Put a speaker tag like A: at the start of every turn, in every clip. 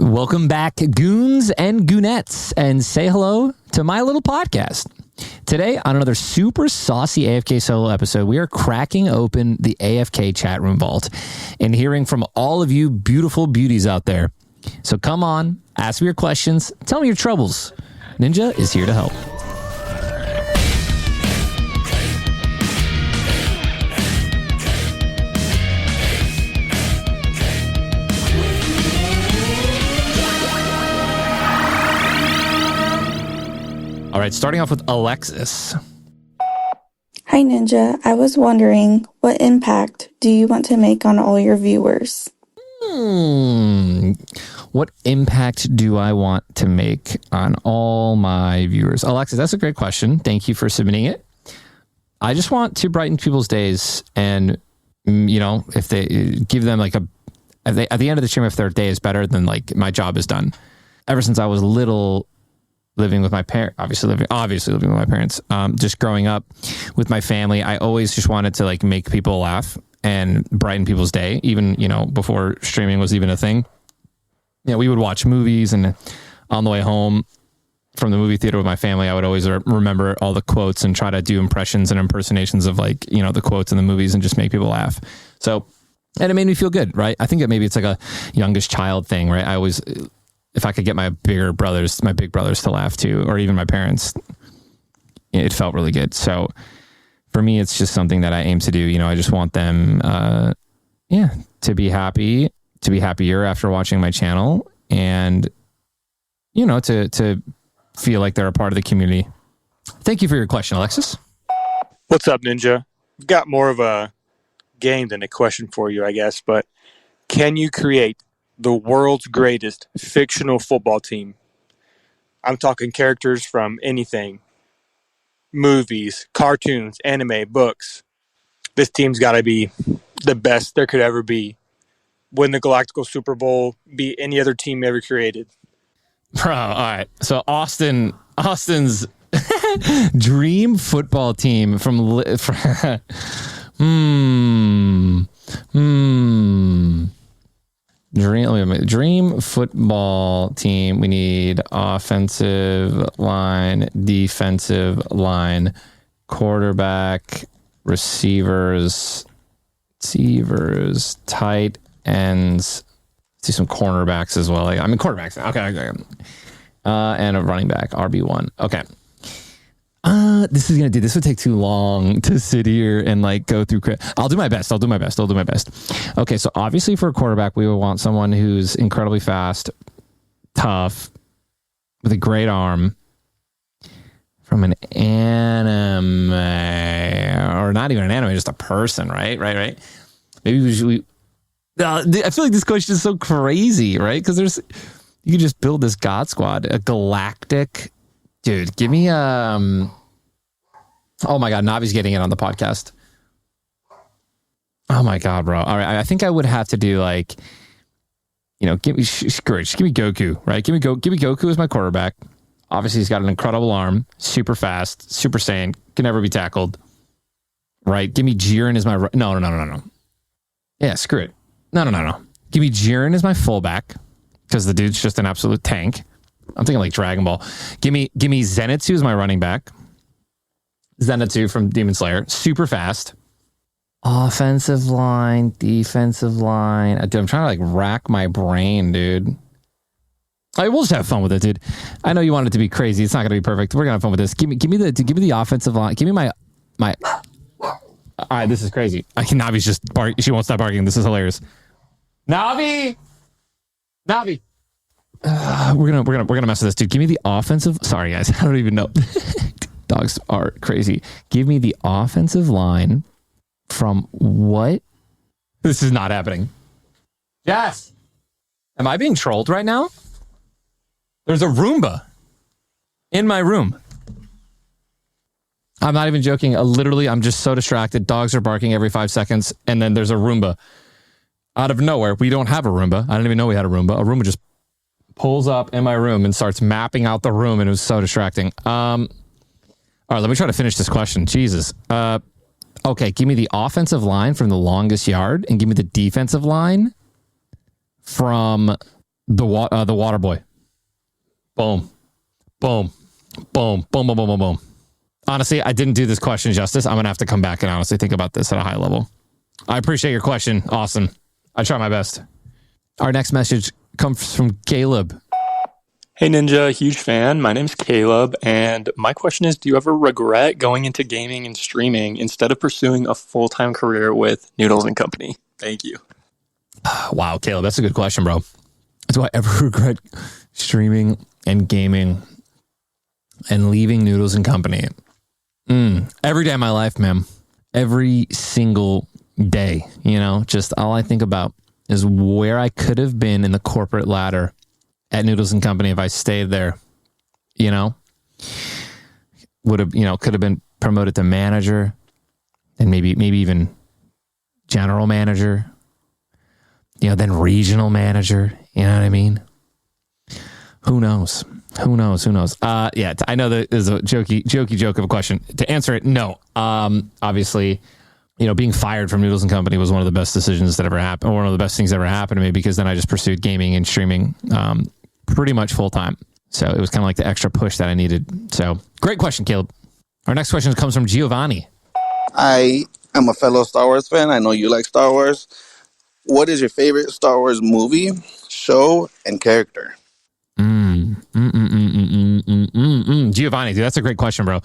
A: Welcome back, goons and goonettes, and say hello to my little podcast. Today, on another super saucy AFK solo episode, we are cracking open the AFK Chat Room vault and hearing from all of you beautiful beauties out there. So come on, ask me your questions, tell me your troubles. Ninja is here to help. All right, starting off with Alexis.
B: Hi, Ninja. I was wondering, what impact do you want to make on all your viewers?
A: What impact do I want to make on all my viewers? Alexis, that's a great question. Thank you for submitting it. I just want to brighten people's days, and you know, if they give them like at the end of the stream, if their day is better, then like my job is done. Ever since I was little, living with my parents, obviously living with my parents, just growing up with my family, I always just wanted to like make people laugh and brighten people's day. Even, you know, before streaming was even a thing. You know, we would watch movies, and on the way home from the movie theater with my family, I would always remember all the quotes and try to do impressions and impersonations of like, you know, the quotes in the movies and just make people laugh. So, and it made me feel good, right? I think that maybe it's like a youngest child thing, right? I always, if I could get my big brothers to laugh too, or even my parents, it felt really good. So for me, it's just something that I aim to do. You know, I just want them, to be happy, to be happier after watching my channel, and, you know, to feel like they're a part of the community. Thank you for your question, Alexis.
C: What's up, Ninja? I've got more of a game than a question for you, I guess, but can you create the world's greatest fictional football team? I'm talking characters from anything. Movies, cartoons, anime, books. This team's got to be the best there could ever be. Win the Galactical Super Bowl, beat any other team ever created.
A: Bro, all right. So Austin's dream football team Dream football team. We need offensive line, defensive line, quarterback, receivers, tight ends. See some cornerbacks as well. Quarterbacks. Okay. And a running back, RB1. Okay. This would take too long to sit here and like go through. I'll do my best. Okay. So obviously for a quarterback, we would want someone who's incredibly fast, tough, with a great arm, from an anime, or not even an anime, just a person, right? Maybe I feel like this question is so crazy, right? Because you can just build this God Squad, a galactic. Dude, give me oh my God, Navi's getting it on the podcast. Oh my God, bro. All right, I think I would have to do like, you know, give me Goku, right? Give me Goku as my quarterback. Obviously, he's got an incredible arm, super fast, super saiyan, can never be tackled. Right? Give me Jiren as my no. Yeah, screw it. No. Give me Jiren as my fullback, because the dude's just an absolute tank. I'm thinking like Dragon Ball. Give me Zenitsu as my running back. Zenitsu from Demon Slayer. Super fast. Offensive line, defensive line. Dude, I'm trying to like rack my brain, dude. All right, we'll just have fun with it, dude. I know you want it to be crazy. It's not going to be perfect. We're going to have fun with this. Give me the offensive line. Give me my. All right, this is crazy. Navi's just bark. She won't stop barking. This is hilarious. Navi. We're gonna mess with this, dude. Give me the offensive. Sorry, guys. I don't even know. Dogs are crazy. Give me the offensive line from what? This is not happening. Yes. Am I being trolled right now? There's a Roomba in my room. I'm not even joking. Literally, I'm just so distracted. Dogs are barking every 5 seconds, and then there's a Roomba out of nowhere. We don't have a Roomba. I didn't even know we had a Roomba. A Roomba just pulls up in my room and starts mapping out the room, and it was so distracting. All right, let me try to finish this question. Jesus. Okay, give me the offensive line from the longest yard and give me the defensive line from the water boy. Boom. Boom. Boom. Boom, boom, boom, boom, boom. Honestly, I didn't do this question justice. I'm going to have to come back and honestly think about this at a high level. I appreciate your question. Awesome. I try my best. Our next message comes from Caleb.
D: Hey Ninja, huge fan. My name's Caleb, and my question is, do you ever regret going into gaming and streaming instead of pursuing a full-time career with Noodles and Company? Thank you.
A: Wow, Caleb, that's a good question, bro. Do I ever regret streaming and gaming and leaving Noodles and Company? Every day of my life, man. Every single day, just all I think about is where I could have been in the corporate ladder at Noodles and Company if I stayed there. Would have, could have been promoted to manager and maybe even general manager, then regional manager. You know what I mean? Who knows? Yeah, I know that is a jokey joke of a question. To answer it, no. Obviously, being fired from Noodles and Company was one of the best decisions that ever happened, or one of the best things that ever happened to me, because then I just pursued gaming and streaming pretty much full time. So it was kind of like the extra push that I needed. So great question, Caleb. Our next question comes from Giovanni.
E: I am a fellow Star Wars fan. I know you like Star Wars. What is your favorite Star Wars movie, show, and character?
A: Giovanni, dude, that's a great question, bro.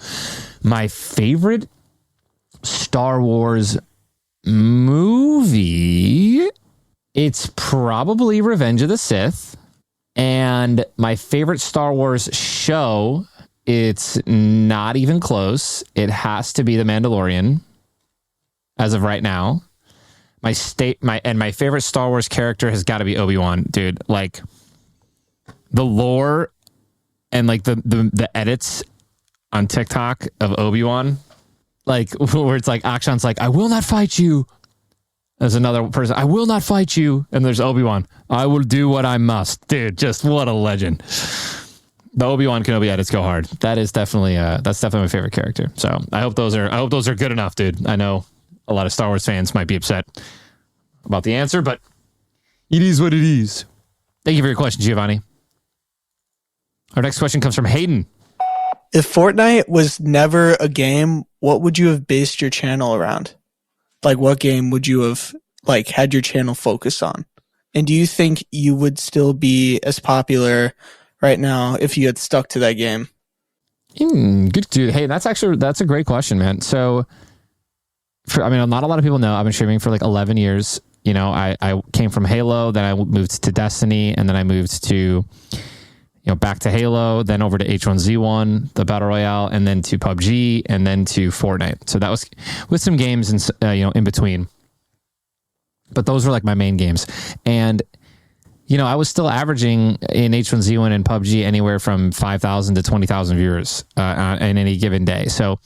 A: My favorite Star Wars movie, it's probably Revenge of the Sith. And my favorite Star Wars show, it's not even close. It has to be The Mandalorian as of right now. My favorite Star Wars character has got to be Obi-Wan, dude. Like the lore and like the edits on TikTok of Obi-Wan, like where it's like Akshan's like, I will not fight you. There's another person, I will not fight you. And there's Obi-Wan, I will do what I must. Dude, just what a legend. The Obi-Wan Kenobi edits go hard. That's definitely my favorite character. So I hope those are good enough, dude. I know a lot of Star Wars fans might be upset about the answer, but it is what it is. Thank you for your question, Giovanni. Our next question comes from Hayden.
F: If Fortnite was never a game, what would you have based your channel around? Like, what game would you have had your channel focus on? And do you think you would still be as popular right now if you had stuck to that game?
A: Good dude. Hey, that's a great question, man. So, not a lot of people know I've been streaming for 11 years. I came from Halo, then I moved to Destiny, and then I moved to back to Halo, then over to H1Z1, the Battle Royale, and then to PUBG, and then to Fortnite. So that was with some games in between. But those were my main games. And, I was still averaging in H1Z1 and PUBG anywhere from 5,000 to 20,000 viewers in any given day. So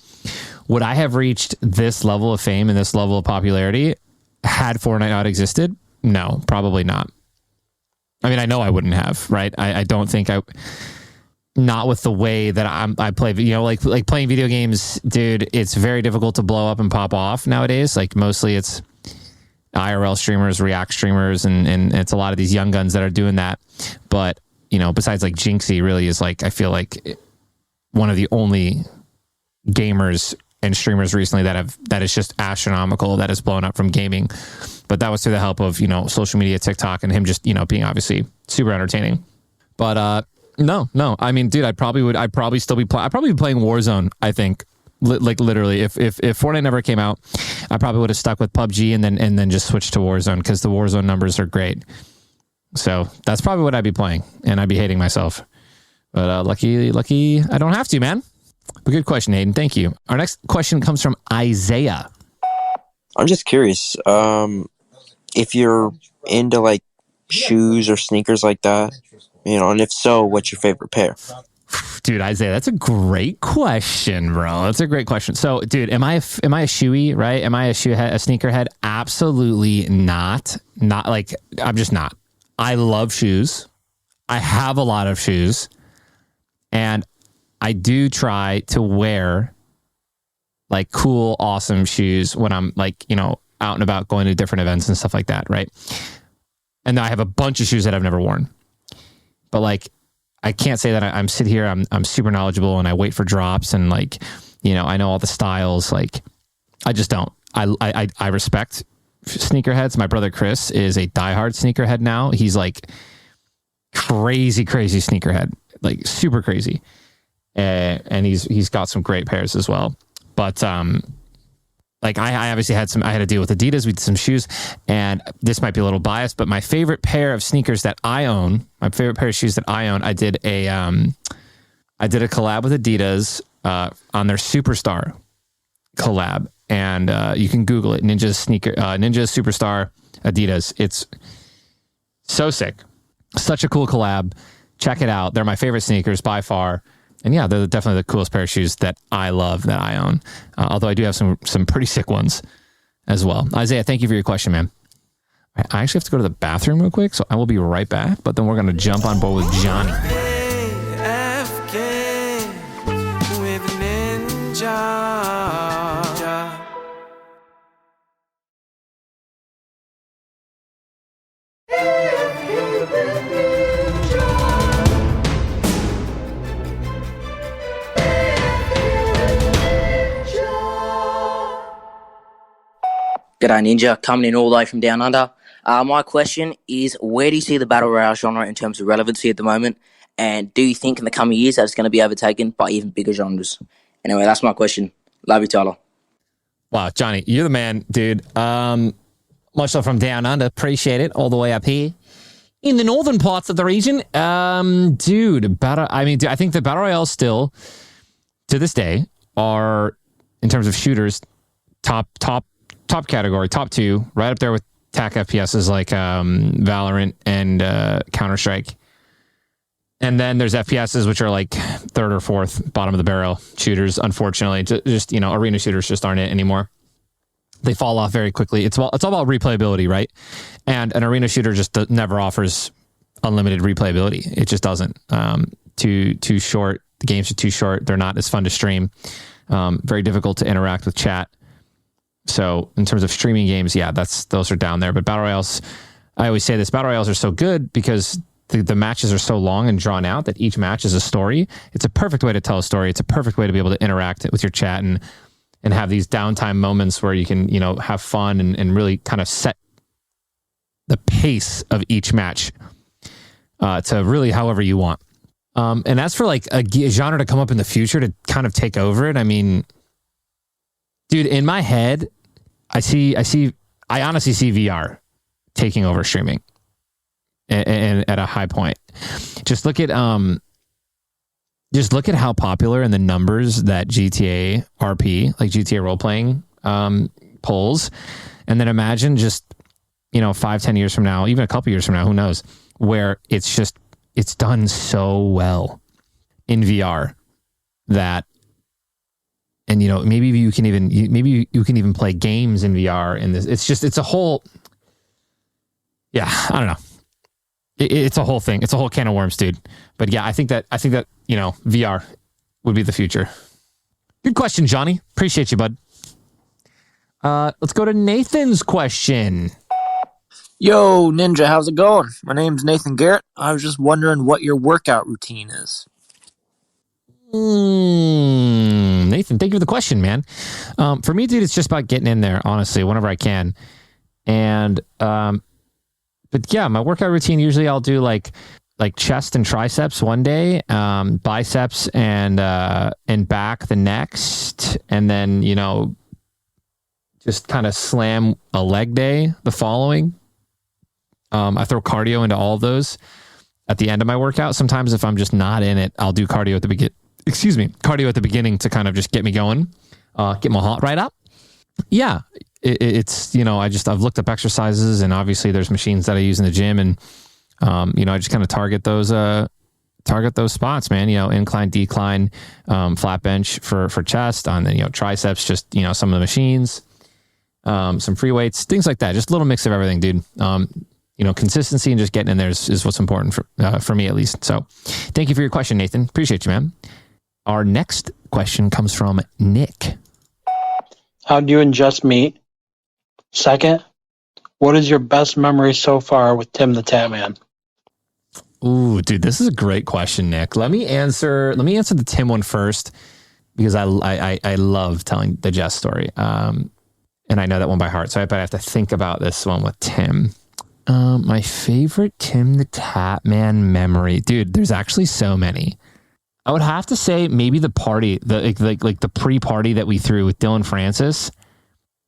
A: would I have reached this level of fame and this level of popularity had Fortnite not existed? No, probably not. I know I wouldn't have, right? I don't think not with the way that I play, like playing video games, dude, it's very difficult to blow up and pop off nowadays. Mostly it's IRL streamers, React streamers, and it's a lot of these young guns that are doing that. But, besides Jinxie really is I feel like one of the only gamers and streamers recently that is just astronomical, that has blown up from gaming. But that was through the help of, social media, TikTok, and him just, being obviously super entertaining. But no. Dude, I'd probably still be playing Warzone, I think. Literally, if Fortnite never came out, I probably would have stuck with PUBG and then just switched to Warzone, because the Warzone numbers are great. So that's probably what I'd be playing, and I'd be hating myself. But lucky, I don't have to, man. But good question, Hayden. Thank you. Our next question comes from Isaiah.
G: I'm just curious, if you're into shoes or sneakers like that, and if so, what's your favorite pair?
A: Dude, Isaiah, that's a great question, bro. That's a great question. So, dude, am I a shoey, right? Am I a sneakerhead? Absolutely not. I'm just not. I love shoes. I have a lot of shoes, and I do try to wear like cool, awesome shoes when I'm like, out and about going to different events and stuff like that, right? And I have a bunch of shoes that I've never worn. But like, I can't say that I'm sit here, I'm super knowledgeable and I wait for drops and like, I know all the styles. Like, I just don't. I respect sneakerheads. My brother Chris is a diehard sneakerhead now. He's like crazy sneakerhead, like super crazy. And he's got some great pairs as well. But like I obviously I had to deal with Adidas. We did some shoes, and this might be a little biased, but my favorite pair of sneakers that I own, my favorite pair of shoes that I own, I did a collab with Adidas on their Superstar collab, and you can Google it, Ninja Superstar Adidas. It's so sick, such a cool collab. Check it out. They're my favorite sneakers by far. And yeah, they're definitely the coolest pair of shoes that I love, that I own. Although I do have some pretty sick ones as well. Isaiah, thank you for your question, man. I actually have to go to the bathroom real quick, so I will be right back. But then we're going to jump on board with Johnny.
H: AFK with Ninja.
I: G'day Ninja, coming in all the way from down under. My question is, where do you see the Battle Royale genre in terms of relevancy at the moment? And do you think in the coming years that it's going to be overtaken by even bigger genres? Anyway, that's my question. Love you, Tyler.
A: Wow, Johnny, you're the man, dude. Much love from down under. Appreciate it. All the way up here in the northern parts of the region. Dude, I think the Battle Royale still, to this day, are, in terms of shooters, top category, top two, right up there with TAC FPSs like Valorant and Counter-Strike. And then there's FPSs, which are like third or fourth, bottom of the barrel shooters, unfortunately. Just, arena shooters just aren't it anymore. They fall off very quickly. It's all about replayability, right? And an arena shooter just never offers unlimited replayability. It just doesn't. Too short. The games are too short. They're not as fun to stream. Very difficult to interact with chat. So in terms of streaming games, yeah, those are down there. But Battle Royales, I always say this, Battle Royales are so good because the matches are so long and drawn out that each match is a story. It's a perfect way to tell a story. It's a perfect way to be able to interact with your chat and have these downtime moments where you can, have fun and really kind of set the pace of each match to really however you want. And as for like a genre to come up in the future to kind of take over it, I mean, dude, in my head, I honestly see VR taking over streaming and at a high point. Just look at how popular and the numbers that GTA RP, like GTA role playing, pulls. And then imagine just, 5-10 years from now, even a couple years from now, who knows, where it's done so well in VR that, and maybe you can even play games in VR in this. It's a whole, yeah, I don't know. It's a whole thing. It's a whole can of worms, dude. But yeah, I think that VR would be the future. Good question, Johnny. Appreciate you, bud. Let's go to Nathan's question.
J: Yo, Ninja, how's it going? My name's Nathan Garrett. I was just wondering what your workout routine is.
A: Nathan, thank you for the question, man. For me, dude, it's just about getting in there, honestly, whenever I can. And, but yeah, my workout routine, usually I'll do like chest and triceps one day, biceps and back the next, and then, just kind of slam a leg day the following. I throw cardio into all of those at the end of my workout. Sometimes if I'm just not in it, I'll do cardio at the beginning to kind of just get me going, get my heart right up. Yeah, it's, I've looked up exercises, and obviously there's machines that I use in the gym, and, I just kind of target those spots, man, incline, decline, flat bench for chest, and then, triceps, just, some of the machines, some free weights, things like that. Just a little mix of everything, dude. Consistency and just getting in there is what's important for me, at least. So thank you for your question, Nathan. Appreciate you, man. Our next question comes from Nick.
K: How do you and Jess meet? Second, what is your best memory so far with Tim the Tatman?
A: Ooh, dude, this is a great question, Nick. Let me answer the Tim one first because I love telling the Jess story. And I know that one by heart. So I have to think about this one with Tim. My favorite Tim the Tatman memory. Dude, there's actually so many. I would have to say maybe the party, the pre-party that we threw with Dylan Francis,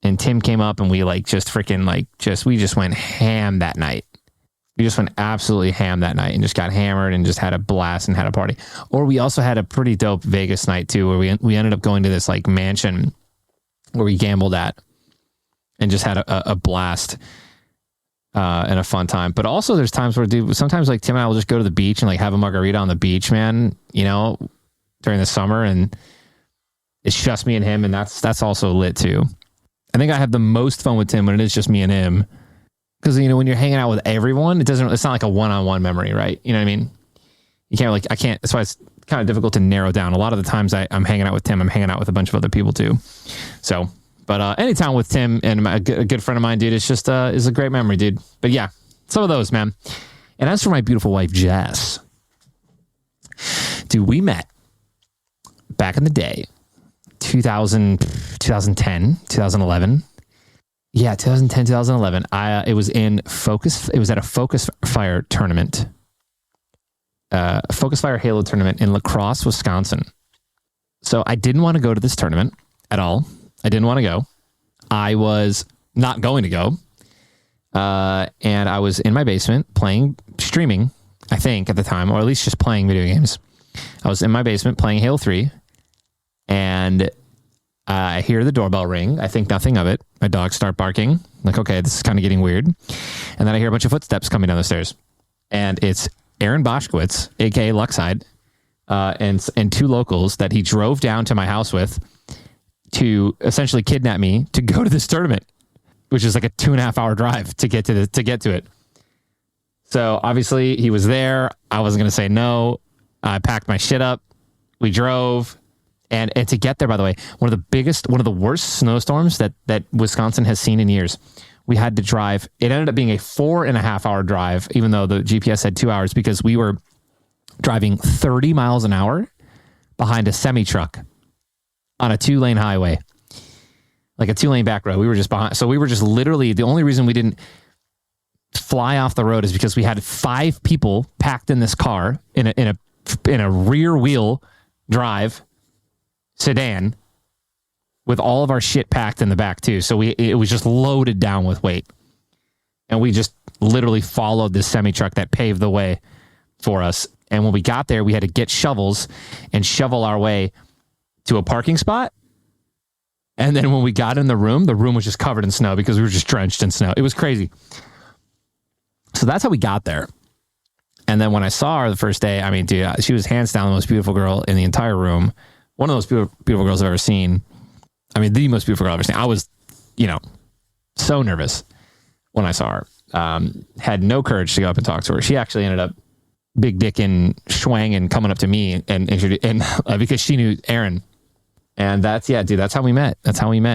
A: and Tim came up and we we just went ham that night. We just went absolutely ham that night and just got hammered and just had a blast and had a party. Or we also had a pretty dope Vegas night too, where we ended up going to this like mansion where we gambled at and just had a blast and a fun time. But also there's times where sometimes like Tim and I will just go to the beach and like have a margarita on the beach, man, during the summer, and it's just me and him, and that's also lit too. I think I have the most fun with Tim when it is just me and him. Because, when you're hanging out with everyone, it's not like a one-on-one memory, right? You know what I mean? That's why it's kind of difficult to narrow down. A lot of the times I'm hanging out with Tim, I'm hanging out with a bunch of other people too. So, but anytime with Tim and a good friend of mine, dude, it's just, is a great memory, dude. But yeah, some of those, man. And as for my beautiful wife, Jess, dude, we met back in the day, 2010, 2011. Yeah, 2010, 2011. It was at a Focus Fire tournament. Focus Fire Halo tournament in La Crosse, Wisconsin. So I didn't want to go to this tournament at all. I didn't want to go. I was not going to go. And I was in my basement streaming, I think at the time, or at least just playing video games. I was in my basement playing Halo 3, and I hear the doorbell ring. I think nothing of it. My dogs start barking. I'm like, okay, this is kind of getting weird. And then I hear a bunch of footsteps coming down the stairs. And it's Aaron Boschkowitz, a.k.a. Luxide, and two locals that he drove down to my house with to essentially kidnap me to go to this tournament, which is like a 2.5-hour drive to get to it. So obviously he was there. I wasn't going to say no. I packed my shit up. We drove. And to get there, by the way, one of the worst snowstorms that Wisconsin has seen in years. We had to drive. It ended up being a 4.5-hour drive, even though the GPS said 2 hours, because we were driving 30 miles an hour behind a semi-truck on a 2-lane highway, like a 2-lane back road. We were just behind. So we were just literally, the only reason we didn't fly off the road is because we had 5 people packed in this car in a rear wheel drive sedan with all of our shit packed in the back too. So it was just loaded down with weight. And we just literally followed this semi-truck that paved the way for us. And when we got there, we had to get shovels and shovel our way to a parking spot. And then when we got in the room was just covered in snow because we were just drenched in snow. It was crazy. So that's how we got there. And then when I saw her the first day, I mean, dude, she was hands down the most beautiful girl in the entire room. One of those beautiful girls I've ever seen. I mean, the most beautiful girl I've ever seen. I was, so nervous when I saw her. Had no courage to go up and talk to her. She actually ended up big dick and swanging, coming up to me and because she knew Aaron. And that's how we met.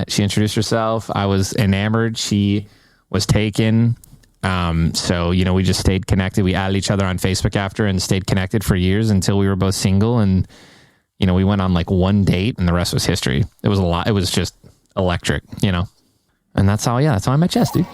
A: She introduced herself. I was enamored. She was taken. So, we just stayed connected. We added each other on Facebook after and stayed connected for years until we were both single. And we went on like one date and the rest was history. It was a lot. It was just electric, and that's how I met Jess, dude.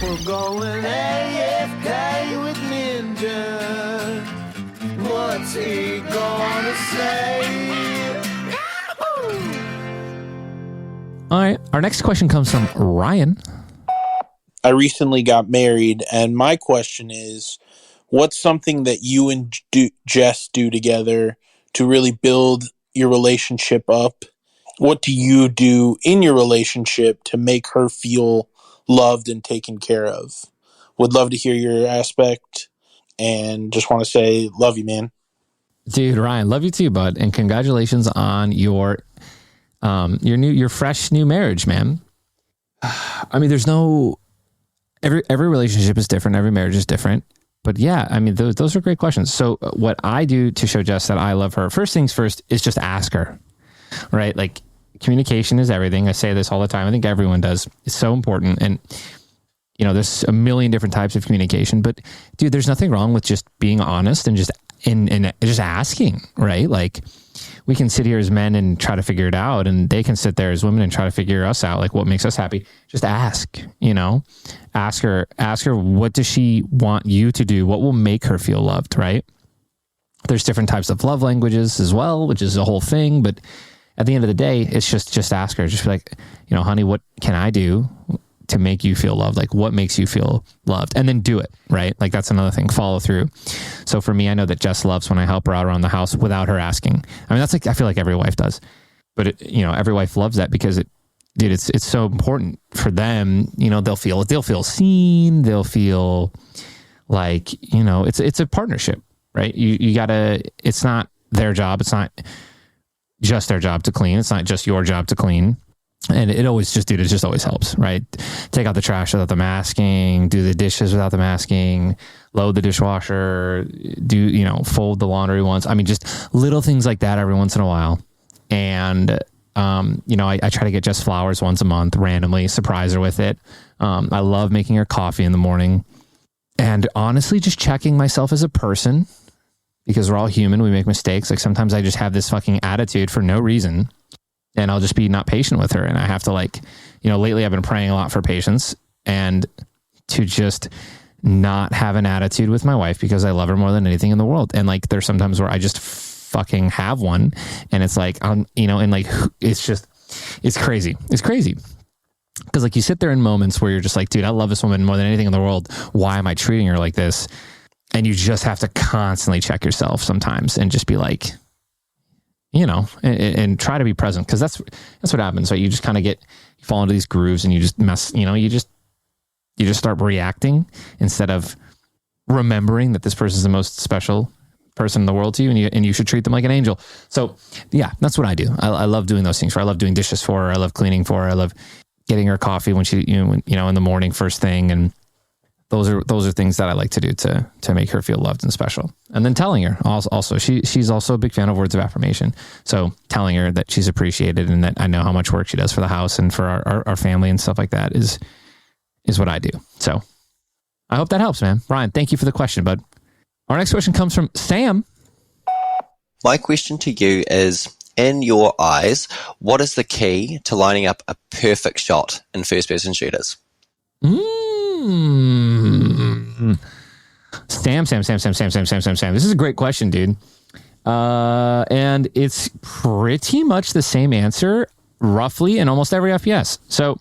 H: We're going AFK with Ninja. What's he gonna say?
A: All right. Our next question comes from Ryan.
L: I recently got married, and my question is, what's something that you and Jess do together to really build your relationship up? What do you do in your relationship to make her feel loved and taken care of? Would love to hear your aspect, and just want to say, love you, man.
A: Dude, Ryan, love you too, bud. And congratulations on your fresh new marriage, man. I mean, there's no, every relationship is different. Every marriage is different. But yeah, I mean, those are great questions. So what I do to show Jess that I love her, first things first, is just ask her, right? Like, communication is everything. I say this all the time. I think everyone does. It's so important. And, you know, there's a million different types of communication, but dude, there's nothing wrong with just being honest and just just asking, right? Like, we can sit here as men and try to figure it out, and they can sit there as women and try to figure us out, like what makes us happy. Just ask, you know, ask her, what does she want you to do? What will make her feel loved, right? There's different types of love languages as well, which is a whole thing. But at the end of the day, it's just ask her, just be like, you know, honey, what can I do to make you feel loved? Like, what makes you feel loved? And then do it, right? Like, that's another thing, follow through. So for me, I know that Jess loves when I help her out around the house without her asking. I mean, that's like, I feel like every wife does, but you know, every wife loves that because it's so important for them. You know, they'll feel seen. They'll feel like, you know, it's a partnership, right? You gotta, it's not their job. It's not just their job to clean. It's not just your job to clean. And it just always helps, right? Take out the trash without the masking, do the dishes without the masking, load the dishwasher, fold the laundry once. I mean, just little things like that every once in a while. And, I try to get Jess flowers once a month, randomly, surprise her with it. I love making her coffee in the morning. And honestly, just checking myself as a person, because we're all human. We make mistakes. Like, sometimes I just have this fucking attitude for no reason. And I'll just be not patient with her. And I have to, like, lately I've been praying a lot for patience and to just not have an attitude with my wife, because I love her more than anything in the world. And like, there's sometimes where I just fucking have one, and it's like, and like, it's crazy. It's crazy. Because like, you sit there in moments where you're just like, dude, I love this woman more than anything in the world. Why am I treating her like this? And you just have to constantly check yourself sometimes and just be like, and try to be present, because that's what happens, right? You just kind of you fall into these grooves, and you just mess, you just start reacting instead of remembering that this person is the most special person in the world to you, and you should treat them like an angel. So yeah, that's what I do. I love doing those things for her. I love doing dishes for her. I love cleaning for her. I love getting her coffee when she, in the morning, first thing. And those are things that I like to do to make her feel loved and special. And then telling her also, she's also a big fan of words of affirmation. So telling her that she's appreciated and that I know how much work she does for the house and for our family and stuff like that is what I do. So I hope that helps, man. Ryan, thank you for the question, bud. Our next question comes from Sam.
G: My question to you is, in your eyes, what is the key to lining up a perfect shot in first-person shooters?
A: Sam. This is a great question, dude. And it's pretty much the same answer, roughly, in almost every FPS. So,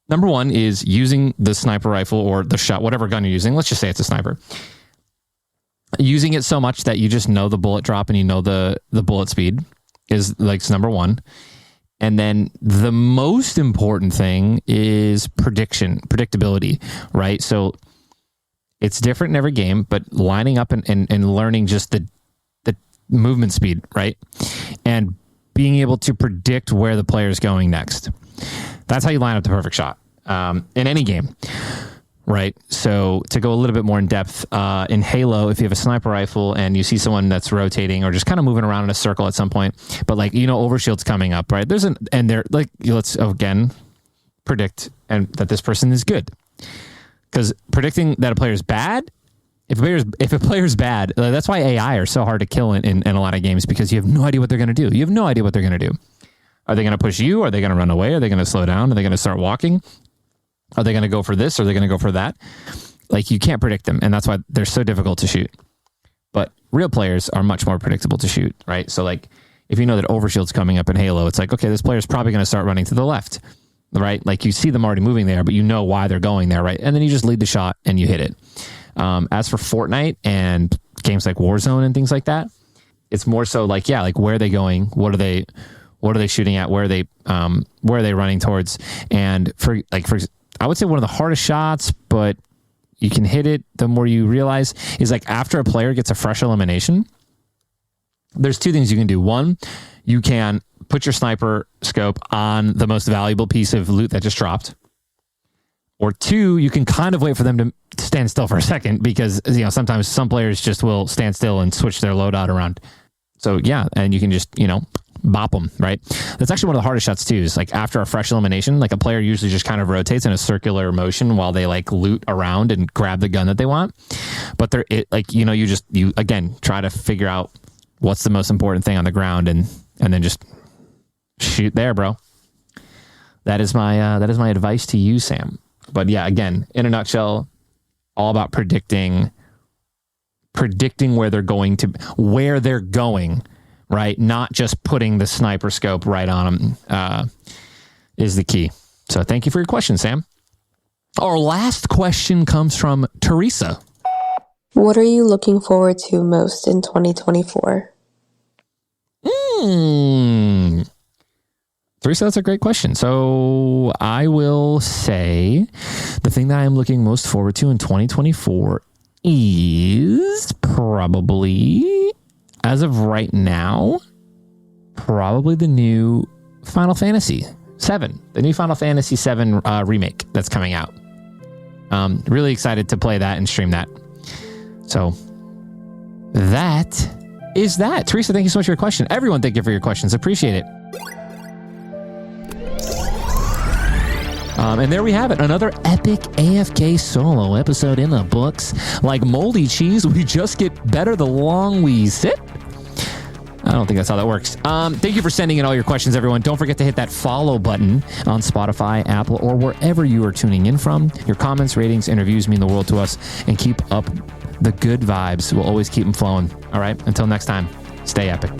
A: number one is using the sniper rifle or the shot, whatever gun you're using. Let's just say it's a sniper. Using it so much that you just know the bullet drop and you know the bullet speed is like number one. And then the most important thing is predictability, right? So it's different in every game, but lining up and learning just the movement speed, right? And being able to predict where the player is going next. That's how you line up the perfect shot in any game, right? So to go a little bit more in depth, in Halo, if you have a sniper rifle and you see someone that's rotating or just kind of moving around in a circle at some point, but like, overshield's coming up, right? And they're like, let's again predict and that this person is good. Because predicting that a player is bad, if a player's bad, that's why AI are so hard to kill in a lot of games, because you have no idea what they're going to do. You have no idea what they're going to do. Are they going to push you? Are they going to run away? Are they going to slow down? Are they going to start walking? Are they going to go for this? Or are they going to go for that? Like, you can't predict them. And that's why they're so difficult to shoot. But real players are much more predictable to shoot, right? So like, if you know that overshield's coming up in Halo, it's like, okay, this player's probably going to start running to the left, right? Like, you see them already moving there, but you know why they're going there, right? And then you just lead the shot and you hit it. As for Fortnite and games like Warzone and things like that, it's more so like, yeah, like, where are they going? What are they shooting at? Where are they running towards? And I would say one of the hardest shots, but you can hit it the more you realize, is like after a player gets a fresh elimination, there's two things you can do. One, you can put your sniper scope on the most valuable piece of loot that just dropped. Or two, you can kind of wait for them to stand still for a second because, sometimes some players just will stand still and switch their loadout around. So yeah, and you can just, bop them, right? That's actually one of the hardest shots too, is like after a fresh elimination, like a player usually just kind of rotates in a circular motion while they like loot around and grab the gun that they want. But you again, try to figure out what's the most important thing on the ground and then just shoot there, bro. That is my advice to you, Sam. But yeah, again, in a nutshell, all about predicting where they're going, right? Not just putting the sniper scope right on them is the key. So thank you for your question, Sam. Our last question comes from Teresa.
M: What are you looking forward to most in 2024?
A: Teresa, that's a great question. So I will say the thing that I'm looking most forward to in 2024 is probably, as of right now, probably the new Final Fantasy VII, the new Final Fantasy VII remake that's coming out. Really excited to play that and stream that. So that is that. Teresa, thank you so much for your question. Everyone, thank you for your questions. Appreciate it. And there we have it. Another epic AFK solo episode in the books. Like moldy cheese, we just get better the long we sit. I don't think that's how that works. Thank you for sending in all your questions, everyone. Don't forget to hit that follow button on Spotify, Apple, or wherever you are tuning in from. Your comments, ratings, and reviews mean the world to us. And keep up the good vibes. We'll always keep them flowing. All right? Until next time, stay epic.